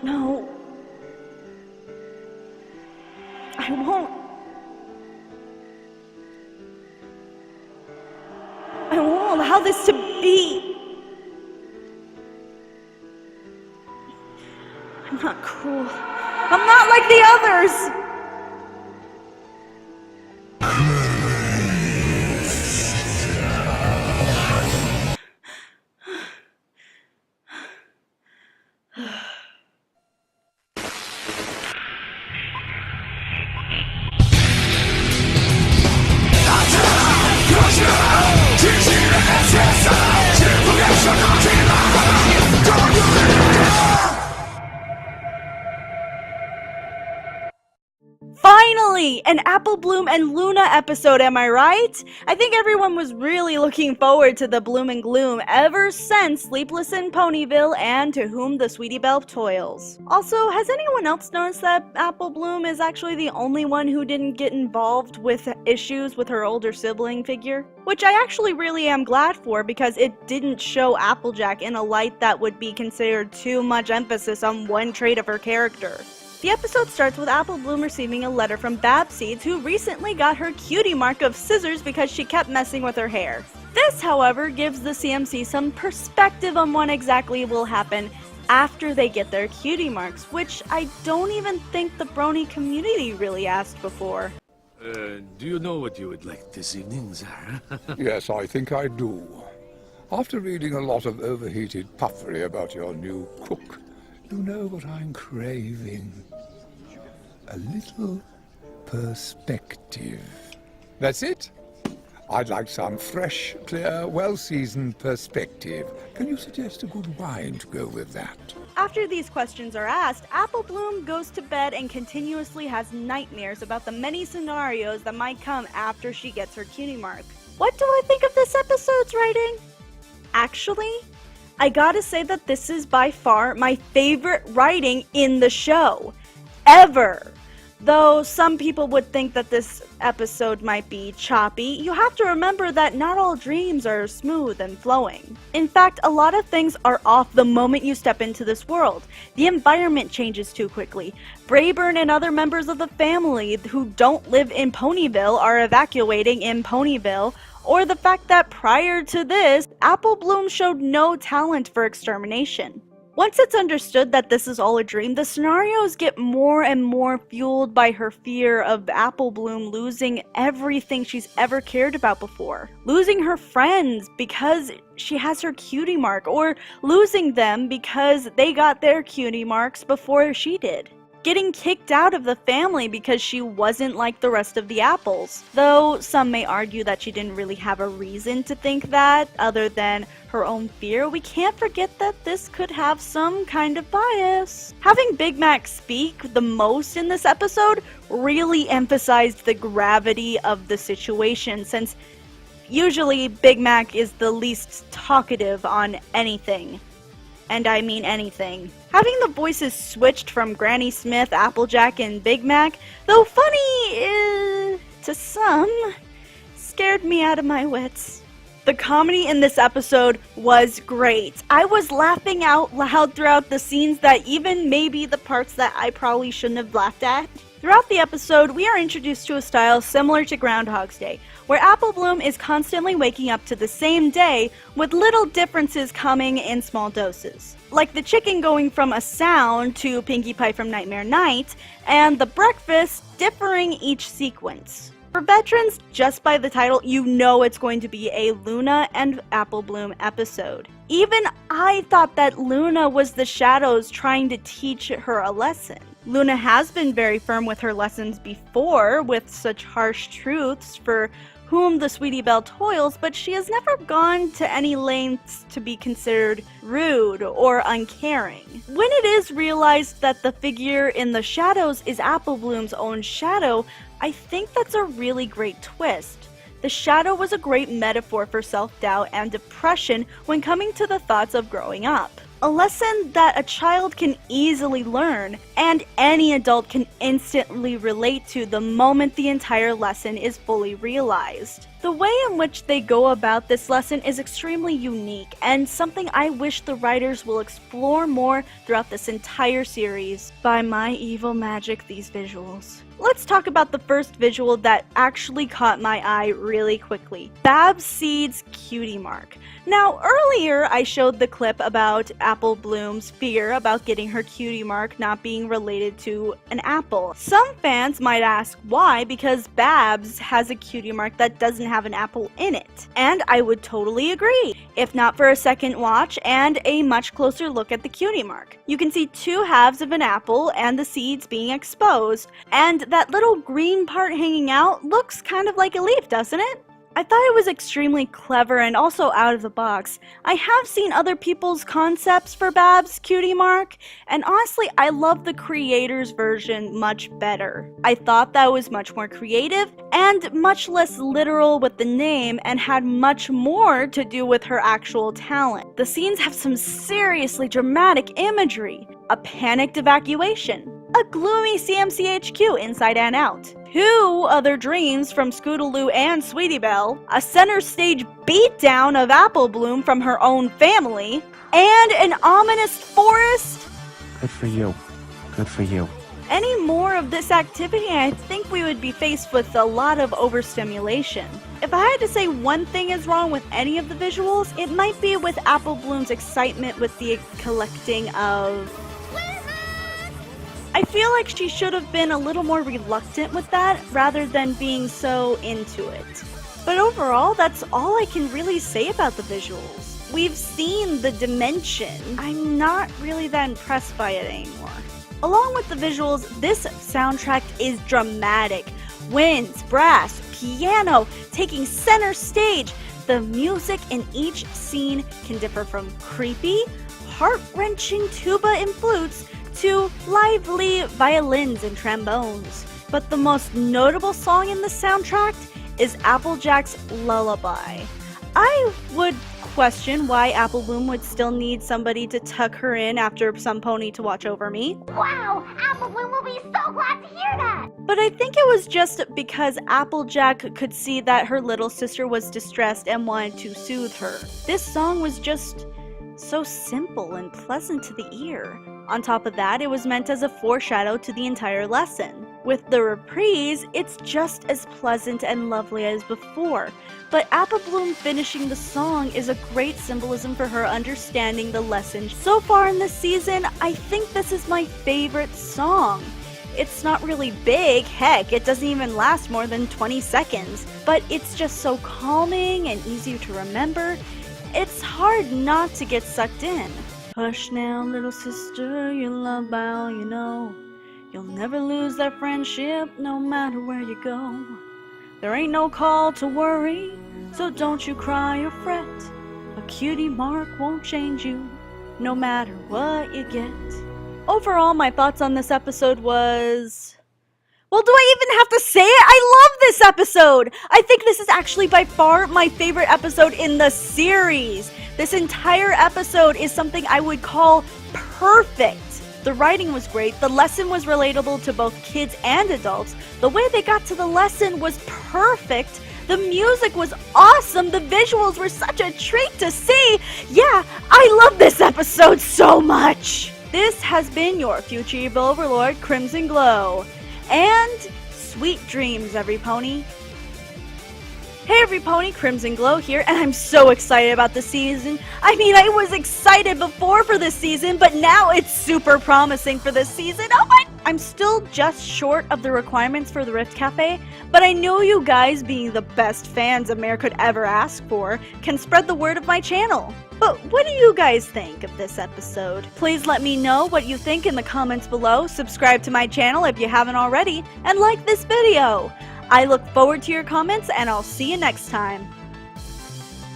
No. I won't. I won't allow this to be. I'm not cruel. I'm not like the others! Finally! An Apple Bloom and Luna episode, am I right? I think everyone was really looking forward to the Bloom and Gloom ever since Sleepless in Ponyville and To Whom the Sweetie Belle Toils. Also, has anyone else noticed that Apple Bloom is actually the only one who didn't get involved with issues with her older sibling figure? Which I actually really am glad for, because it didn't show Applejack in a light that would be considered too much emphasis on one trait of her character. The episode starts with Apple Bloom receiving a letter from Babseeds, who recently got her cutie mark of scissors because she kept messing with her hair. This, however, gives the CMC some perspective on what exactly will happen after they get their cutie marks, which I don't even think the Brony community really asked before. Do you know what you would like this evening, Zara? Yes, I think I do. After reading a lot of overheated puffery about your new cook, you know what I'm craving? A little perspective. That's it? I'd like some fresh, clear, well-seasoned perspective. Can you suggest a good wine to go with that? After these questions are asked, Apple Bloom goes to bed and continuously has nightmares about the many scenarios that might come after she gets her cutie mark. What do I think of this episode's writing? Actually, I gotta say that this is by far my favorite writing in the show. Ever. Though some people would think that this episode might be choppy, you have to remember that not all dreams are smooth and flowing. In fact, a lot of things are off the moment you step into this world. The environment changes too quickly. Brayburn and other members of the family who don't live in Ponyville are evacuating in Ponyville, or the fact that prior to this, Apple Bloom showed no talent for extermination. Once it's understood that this is all a dream, the scenarios get more and more fueled by her fear of Apple Bloom losing everything she's ever cared about before. Losing her friends because she has her cutie mark, or losing them because they got their cutie marks before she did. Getting kicked out of the family because she wasn't like the rest of the apples. Though some may argue that she didn't really have a reason to think that, other than her own fear, we can't forget that this could have some kind of bias. Having Big Mac speak the most in this episode really emphasized the gravity of the situation, since usually Big Mac is the least talkative on anything. And I mean anything. Having the voices switched from Granny Smith, Applejack, and Big Mac, though funny to some, scared me out of my wits. The comedy in this episode was great. I was laughing out loud throughout the scenes that even maybe the parts that I probably shouldn't have laughed at. Throughout the episode, we are introduced to a style similar to Groundhog's Day, where Apple Bloom is constantly waking up to the same day, with little differences coming in small doses. Like the chicken going from a sound to Pinkie Pie from Nightmare Night, and the breakfast differing each sequence. For veterans, just by the title, you know it's going to be a Luna and Apple Bloom episode. Even I thought that Luna was the shadows trying to teach her a lesson. Luna has been very firm with her lessons before, with such harsh truths for whom the Sweetie Belle toils, but she has never gone to any lengths to be considered rude or uncaring. When it is realized that the figure in the shadows is Apple Bloom's own shadow, I think that's a really great twist. The shadow was a great metaphor for self-doubt and depression when coming to the thoughts of growing up. A lesson that a child can easily learn, and any adult can instantly relate to the moment the entire lesson is fully realized. The way in which they go about this lesson is extremely unique and something I wish the writers will explore more throughout this entire series. By my evil magic, these visuals. Let's talk about the first visual that actually caught my eye really quickly. Babs Seed's cutie mark. Now, earlier I showed the clip about Apple Bloom's fear about getting her cutie mark not being related to an apple. Some fans might ask why, because Babs has a cutie mark that doesn't have an apple in it. And I would totally agree, if not for a second watch and a much closer look at the cutie mark. You can see two halves of an apple and the seeds being exposed, and that little green part hanging out looks kind of like a leaf, doesn't it? I thought it was extremely clever and also out of the box. I have seen other people's concepts for Babs' cutie mark, and honestly, I love the creator's version much better. I thought that was much more creative and much less literal with the name and had much more to do with her actual talent. The scenes have some seriously dramatic imagery, a panicked evacuation, a gloomy CMCHQ inside and out, two other dreams from Scootaloo and Sweetie Belle, a center stage beatdown of Apple Bloom from her own family, and an ominous forest. Good for you. Good for you. Any more of this activity, I think we would be faced with a lot of overstimulation. If I had to say one thing is wrong with any of the visuals, it might be with Apple Bloom's excitement with the collecting of... I feel like she should have been a little more reluctant with that rather than being so into it. But overall, that's all I can really say about the visuals. We've seen the dimension. I'm not really that impressed by it anymore. Along with the visuals, this soundtrack is dramatic. Winds, brass, piano, taking center stage. The music in each scene can differ from creepy, heart-wrenching tuba and flutes to lively violins and trombones. But the most notable song in the soundtrack is Applejack's Lullaby. I would question why Apple Bloom would still need somebody to tuck her in after some pony to watch over me. Wow, Apple Bloom will be so glad to hear that! But I think it was just because Applejack could see that her little sister was distressed and wanted to soothe her. This song was just so simple and pleasant to the ear. On top of that, it was meant as a foreshadow to the entire lesson. With the reprise, it's just as pleasant and lovely as before, but Apple Bloom finishing the song is a great symbolism for her understanding the lesson. So far in this season, I think this is my favorite song. It's not really big, heck, it doesn't even last more than 20 seconds, but it's just so calming and easy to remember. It's hard not to get sucked in. Hush now, little sister, you love by all you know. You'll never lose that friendship, no matter where you go. There ain't no call to worry, so don't you cry or fret. A cutie mark won't change you, no matter what you get. Overall, my thoughts on this episode was... Well, do I even have to say it? I love this episode! I think this is actually by far my favorite episode in the series. This entire episode is something I would call perfect. The writing was great, the lesson was relatable to both kids and adults, the way they got to the lesson was perfect, the music was awesome, the visuals were such a treat to see. Yeah, I love this episode so much! This has been your future evil overlord, Crimson Glow. And sweet dreams, every pony. Hey every pony, Crimson Glow here, and I'm so excited about this season. I mean, I was excited before for this season, but now it's super promising for this season. Oh my! I'm still just short of the requirements for the Rift Cafe, but I know you guys, being the best fans a mayor could ever ask for, can spread the word of my channel. But what do you guys think of this episode? Please let me know what you think in the comments below, subscribe to my channel if you haven't already, and like this video. I look forward to your comments, and I'll see you next time.